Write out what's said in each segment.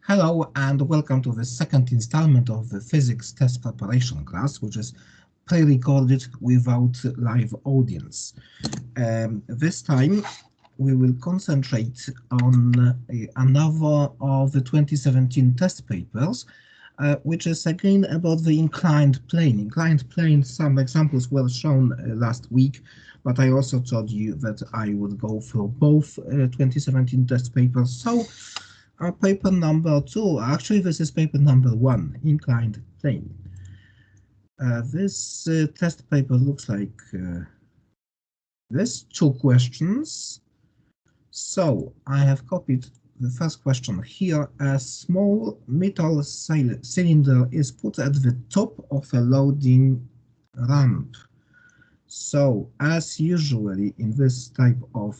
Hello and welcome to the second installment of the physics test preparation class, which is pre-recorded without live audience. This time we will concentrate on another of the 2017 test papers, which is again about the inclined plane. Inclined plane, some examples were shown last week, but I also told you that I would go through both 2017 test papers. So paper number 2, actually this is paper number 1, inclined plane. This test paper looks like this, 2 questions. So I have copied the first question here. A small metal cylinder is put at the top of a loading ramp. So as usually in this type of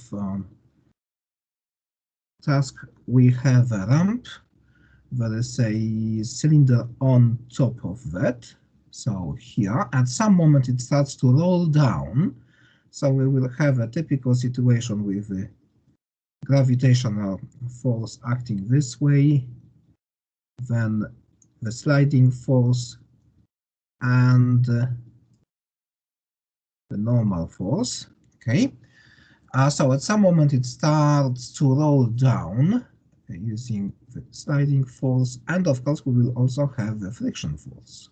task, we have a ramp. There is a cylinder on top of that. So here, at some moment it starts to roll down. So we will have a typical situation with the gravitational force acting this way, then the sliding force and the normal force. Okay. So at some moment it starts to roll down using the sliding force, and of course we will also have the friction force.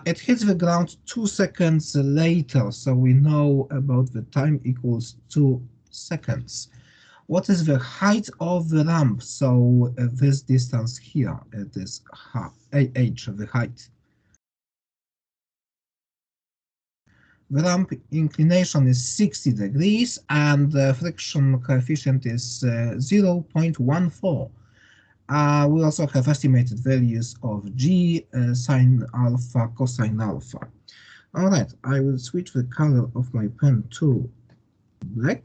It hits the ground 2 seconds later, so we know about the time equals 2 seconds. What is the height of the ramp? So this distance here, it is ah, the height. The ramp inclination is 60 degrees and the friction coefficient is 0.14. We also have estimated values of g, sine alpha, cosine alpha. All right, I will switch the color of my pen to black.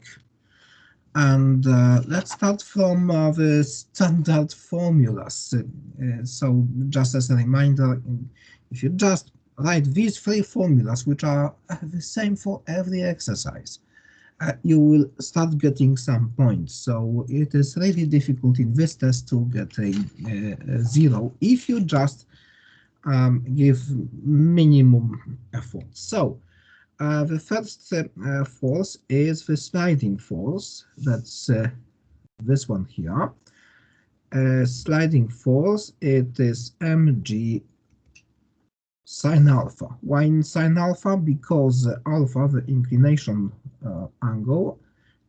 And let's start from the standard formulas. So just as a reminder, if you just write these 3 formulas, which are the same for every exercise, you will start getting some points. So it is really difficult in this test to get a 0 if you just give minimum effort. So the first force is the sliding force. That's this one here. Sliding force, it is mg sine alpha. Why sine alpha? Because alpha, the inclination angle,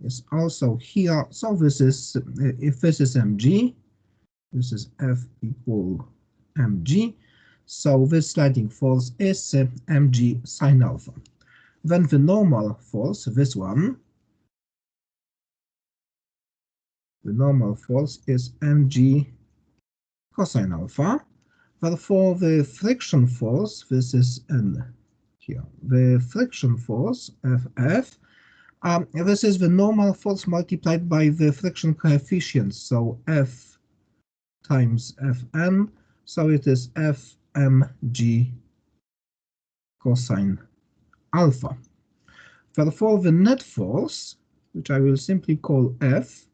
is also here. So this is, if this is mg, this is F equal mg. So this sliding force is mg sine alpha. Then the normal force, this one, the normal force is mg cosine alpha. Therefore, the friction force, this is N here, the friction force, Ff, this is the normal force multiplied by the friction coefficient, so F times Fn, so it is Fmg cosine alpha. Therefore, the net force, which I will simply call F,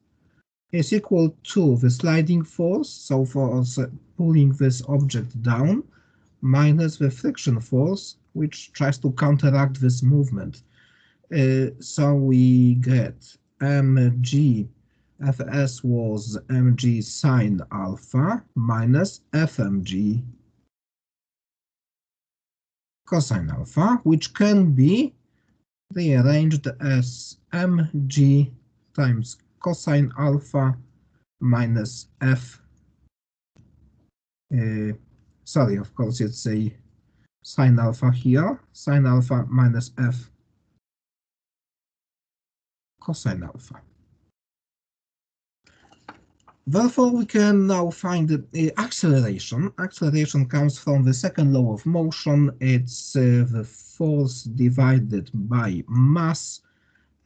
is equal to the sliding force, so for pulling this object down, minus the friction force, which tries to counteract this movement. So we get mg, Fs was mg sine alpha minus Fmg cosine alpha, which can be rearranged as mg times cosine alpha minus f. Sorry, of course, it's a sine alpha here, sine alpha minus f cosine alpha. Therefore, we can now find the acceleration. Acceleration comes from the second law of motion. It's the force divided by mass.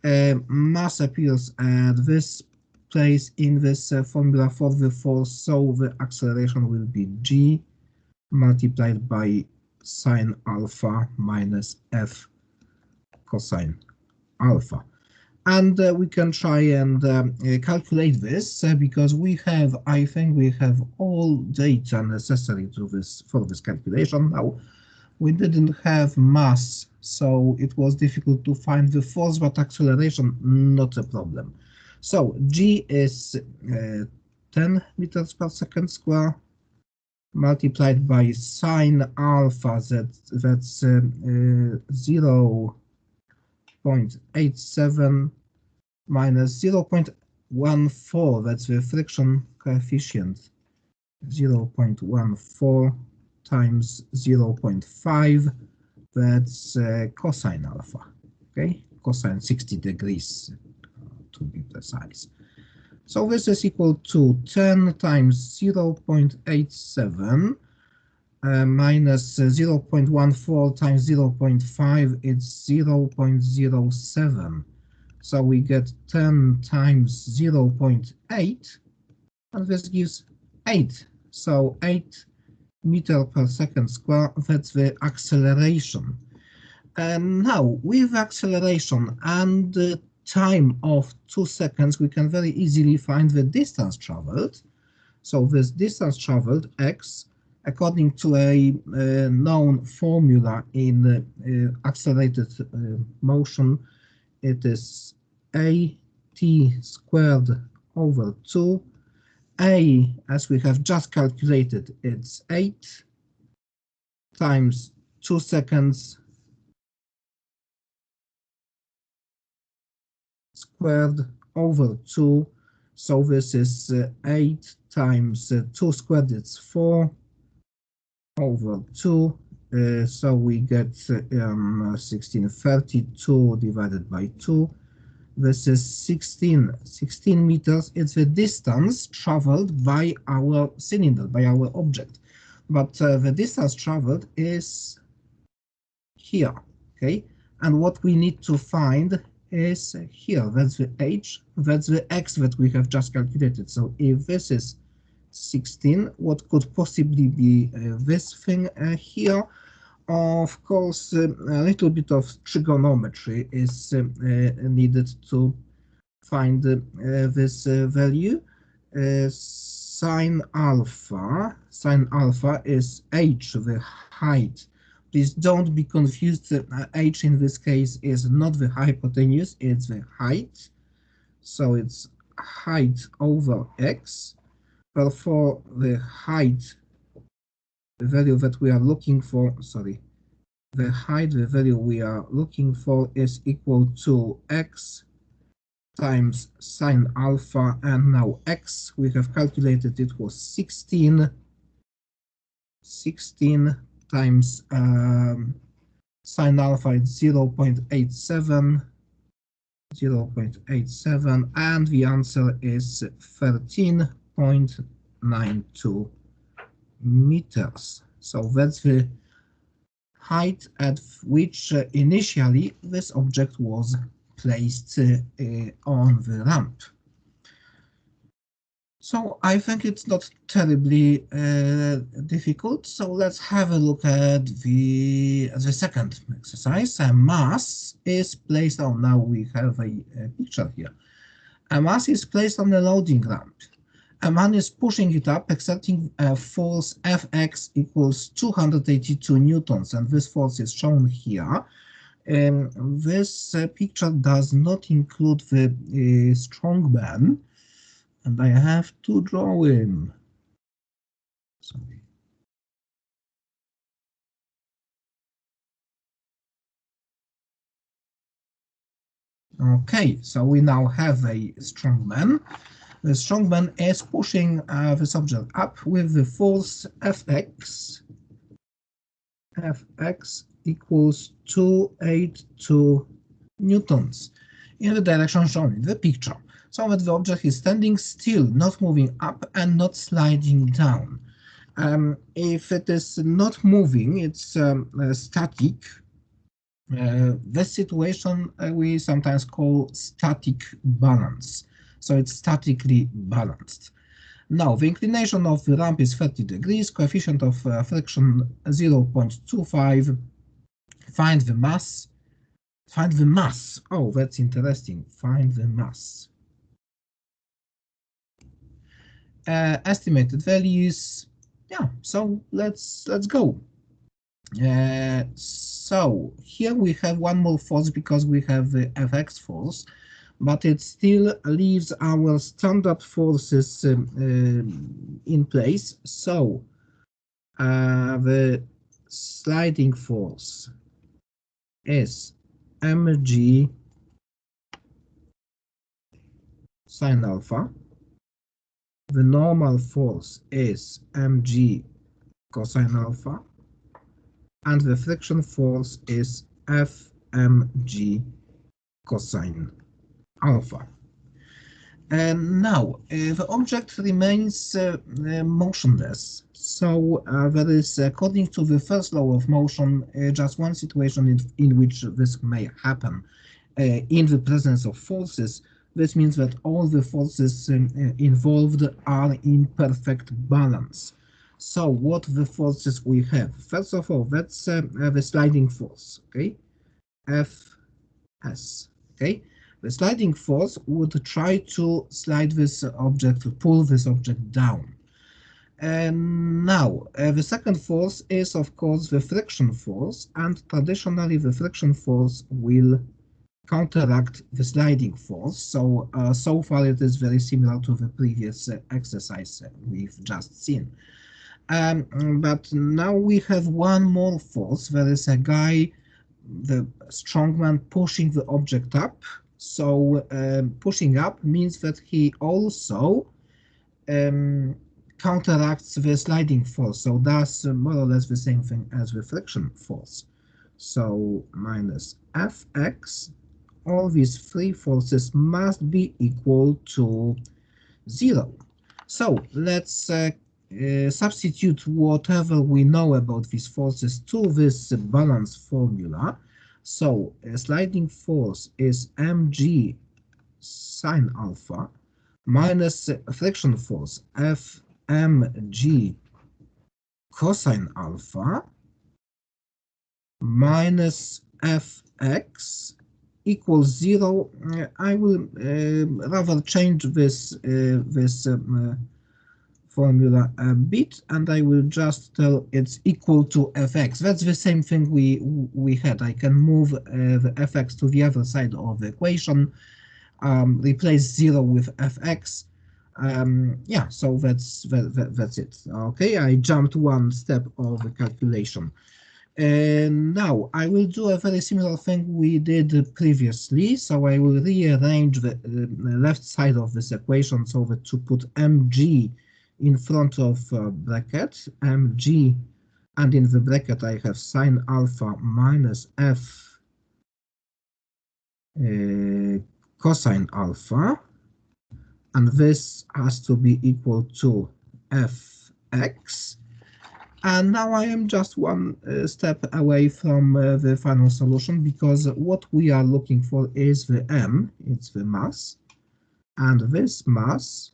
Mass appears at this place in this formula for the force, so the acceleration will be g multiplied by sine alpha minus f cosine alpha. And we can try and calculate this because I think we have all data necessary for this calculation. Now, we didn't have mass, so it was difficult to find the force, but acceleration, not a problem. So g is 10 meters per second square multiplied by sine alpha, that's 0.87 minus 0.14, that's the friction coefficient, 0.14 times 0.5, that's cosine alpha, okay, cosine 60 degrees to be precise. So this is equal to 10 times 0.87 minus 0.14 times 0.5, it's 0.07. So we get 10 times 0.8, and this gives 8. So 8 meter per second square, that's the acceleration. And now, with acceleration and the time of 2 seconds, we can very easily find the distance traveled. So this distance traveled, x, according to a known formula in accelerated motion, it is at squared over 2. A, as we have just calculated, it's 8 times 2 seconds squared over 2. So this is 8 times 2 squared, it's 4 over 2. So we get 1632 divided by 2. This is 16 meters. It's the distance traveled by our cylinder, by our object. But the distance traveled is here, okay? And what we need to find is here. That's the h, that's the x that we have just calculated. So if this is 16, what could possibly be this thing here? Of course, a little bit of trigonometry is needed to find this value. Sine alpha is h, the height. Please don't be confused. H in this case is not the hypotenuse, it's the height. So it's height over x. Therefore, the height, the value that we are looking for, the height, the value we are looking for is equal to x times sine alpha, and now x, we have calculated it was 16 times sine alpha is 0.87, and the answer is 13.92 meters. So that's the height at which initially this object was placed on the ramp. So I think it's not terribly difficult. So let's have a look at the second exercise. A mass is placed on, now we have a picture here. A mass is placed on a loading ramp. A man is pushing it up, exerting a force Fx equals 282 newtons, and this force is shown here. This picture does not include the strongman, and I have to draw him. Sorry. Okay, so we now have a strongman. The strongman is pushing this object up with the force Fx. Fx equals 282 newtons in the direction shown in the picture, so that the object is standing still, not moving up and not sliding down. If it is not moving, it's static. This situation we sometimes call static balance. So it's statically balanced. Now, the inclination of the ramp is 30 degrees, coefficient of friction 0.25. Find the mass Find the mass. Oh, that's interesting. Find the mass. Estimated values. Yeah, so let's go. So here we have one more force because we have the Fx force, but it still leaves our standard forces in place. So the sliding force is mg sine alpha. The normal force is mg cosine alpha. And the friction force is Fmg cosine alpha. And now the object remains motionless. So there is, according to the first law of motion, just one situation in which this may happen. In the presence of forces, this means that all the forces involved are in perfect balance. So what the forces we have? First of all, that's the sliding force, okay? Fs, okay? The sliding force would try to slide this object, to pull this object down. And now, the second force is, of course, the friction force, and traditionally the friction force will counteract the sliding force. So, so far it is very similar to the previous exercise we've just seen. But now we have one more force. There is a guy, the strongman, pushing the object up. So pushing up means that he also counteracts the sliding force. So does more or less the same thing as the friction force. So minus Fx. All these three forces must be equal to 0. So let's substitute whatever we know about these forces to this balance formula. So a sliding force is mg sine alpha minus friction force Fmg cosine alpha minus Fx equals 0. I will rather change this formula a bit, and I will just tell it's equal to Fx. That's the same thing we had. I can move the Fx to the other side of the equation, replace 0 with Fx. Yeah, so that's it. Okay, I jumped one step of the calculation. And now I will do a very similar thing we did previously. So I will rearrange the left side of this equation so that to put mg in front of bracket, mg, and in the bracket I have sine alpha minus f cosine alpha, and this has to be equal to fx. And now I am just one step away from the final solution, because what we are looking for is the m, it's the mass, and this mass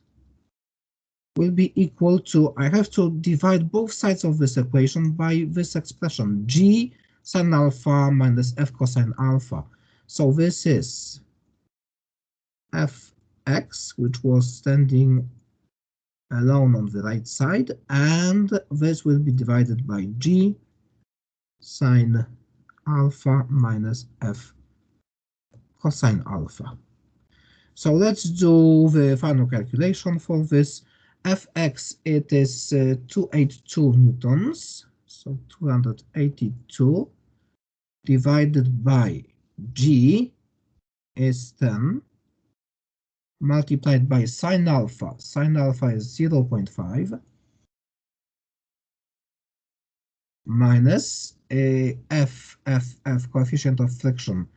will be equal to, I have to divide both sides of this equation by this expression, g sine alpha minus f cosine alpha. So this is fx, which was standing alone on the right side, and this will be divided by g sine alpha minus f cosine alpha. So let's do the final calculation for this. Fx, it is 282 newtons, so 282 divided by g is 10, multiplied by sine alpha is 0.5, minus f coefficient of friction,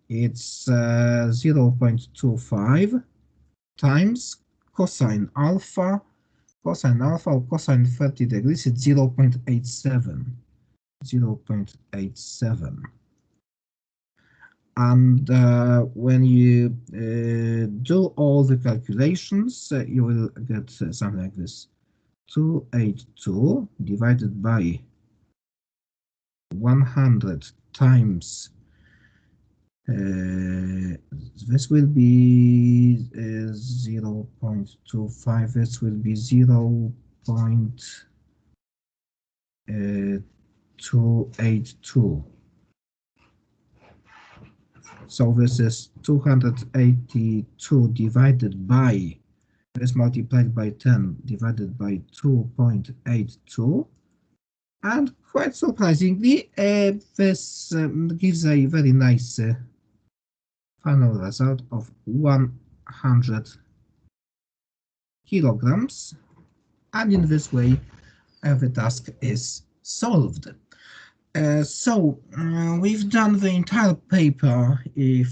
it's 0.25 times cosine alpha or cosine 30 degrees, it's 0.87. And when you do all the calculations, you will get something like this: 282 divided by 100 times This will be 0.25. This will be 0.282. So this is 282 divided by, this multiplied by 10 divided by 2.82. And quite surprisingly, this gives a very nice final result of 100 kilograms. And in this way, the task is solved. We've done the entire paper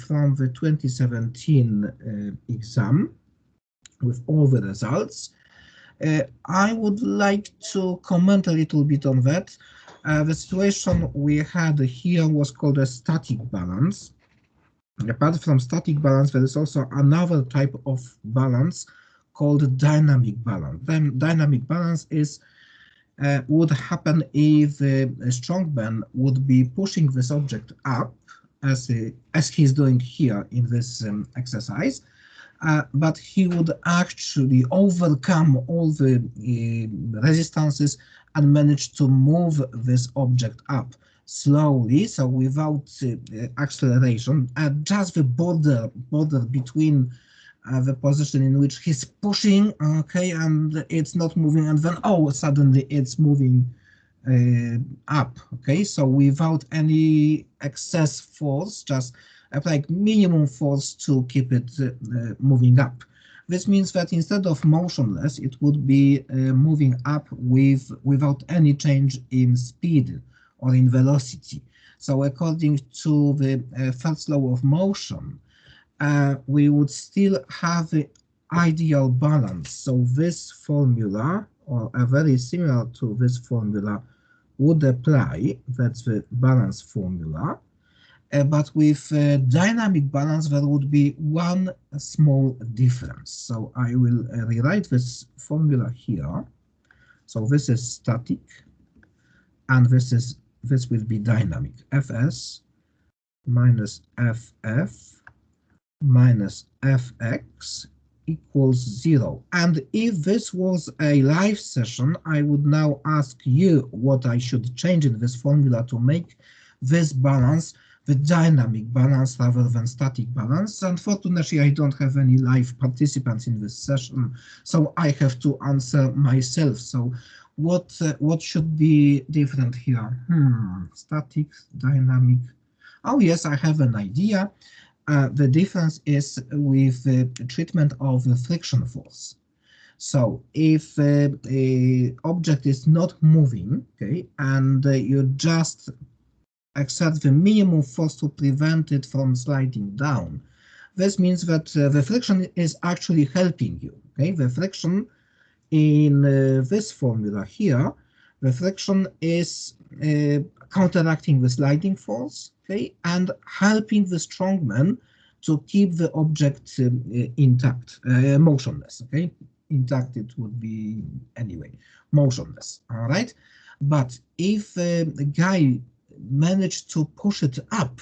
from the 2017 exam with all the results. I would like to comment a little bit on that. The situation we had here was called a static balance. Apart from static balance, there is also another type of balance called dynamic balance. Then dynamic balance is would happen if a strongman would be pushing this object up, as he's doing here in this exercise, but he would actually overcome all the resistances and manage to move this object up slowly, so without acceleration, at just the border between the position in which he's pushing, okay, and it's not moving, and then suddenly it's moving up, okay, so without any excess force, just like minimum force to keep it moving up. This means that instead of motionless, it would be moving up without any change in speed or in velocity. So according to the first law of motion, we would still have the ideal balance. So this formula, or a very similar to this formula, would apply. That's the balance formula. But with dynamic balance, there would be one small difference. So I will rewrite this formula here. So this is static, and this will be dynamic. Fs minus Ff minus Fx equals 0. And if this was a live session, I would now ask you what I should change in this formula to make this balance the dynamic balance rather than static balance. Unfortunately, I don't have any live participants in this session, so I have to answer myself. So what should be different here? Static, dynamic. Oh yes, I have an idea. The difference is with the treatment of the friction force. So if a object is not moving, okay, and you just exert the minimum force to prevent it from sliding down, this means that the friction is actually helping you. Okay, the friction in this formula here, the friction is counteracting the sliding force, okay, and helping the strongman to keep the object intact, motionless, okay? Intact it would be anyway, motionless, all right? But if the guy managed to push it up,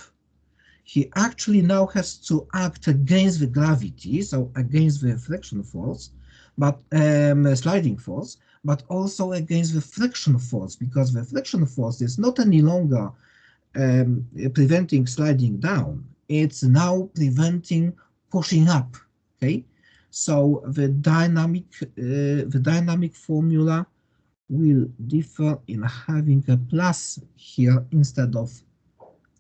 he actually now has to act against the gravity, so against the friction force, but sliding force, but also against the friction force, because the friction force is not any longer preventing sliding down, it's now preventing pushing up, okay? So the dynamic formula will differ in having a plus here instead of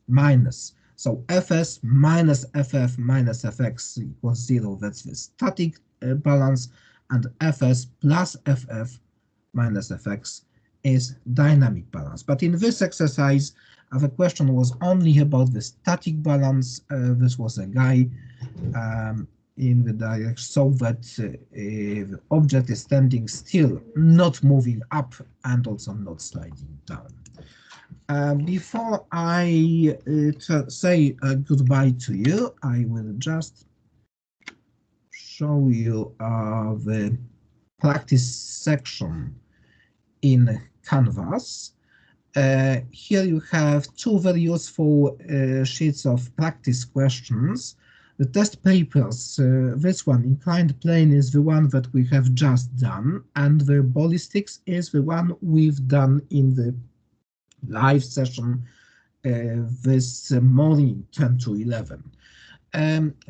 minus. So Fs minus Ff minus Fx equals 0, that's the static balance, and Fs plus Ff minus Fx is dynamic balance. But in this exercise, the question was only about the static balance. This was a guy in the direction so that the object is standing still, not moving up and also not sliding down. Before I say goodbye to you, I will just show you the practice section in Canvas. Here you have two very useful sheets of practice questions. The test papers, this one, inclined plane, is the one that we have just done, and the ballistics is the one we've done in the live session this morning, 10 to 11.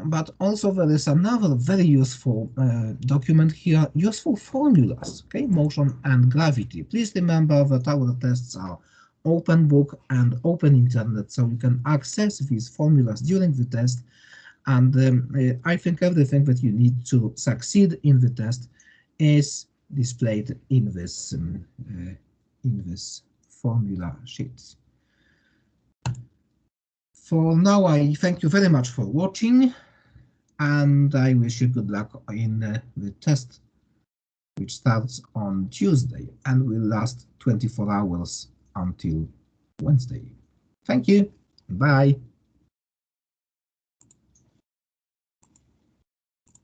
But also there is another very useful document here, useful formulas, okay, motion and gravity. Please remember that our tests are open book and open internet, so you can access these formulas during the test, and I think everything that you need to succeed in the test is displayed in this formula sheets. For now, I thank you very much for watching, and I wish you good luck in the test, which starts on Tuesday and will last 24 hours until Wednesday. Thank you. Bye.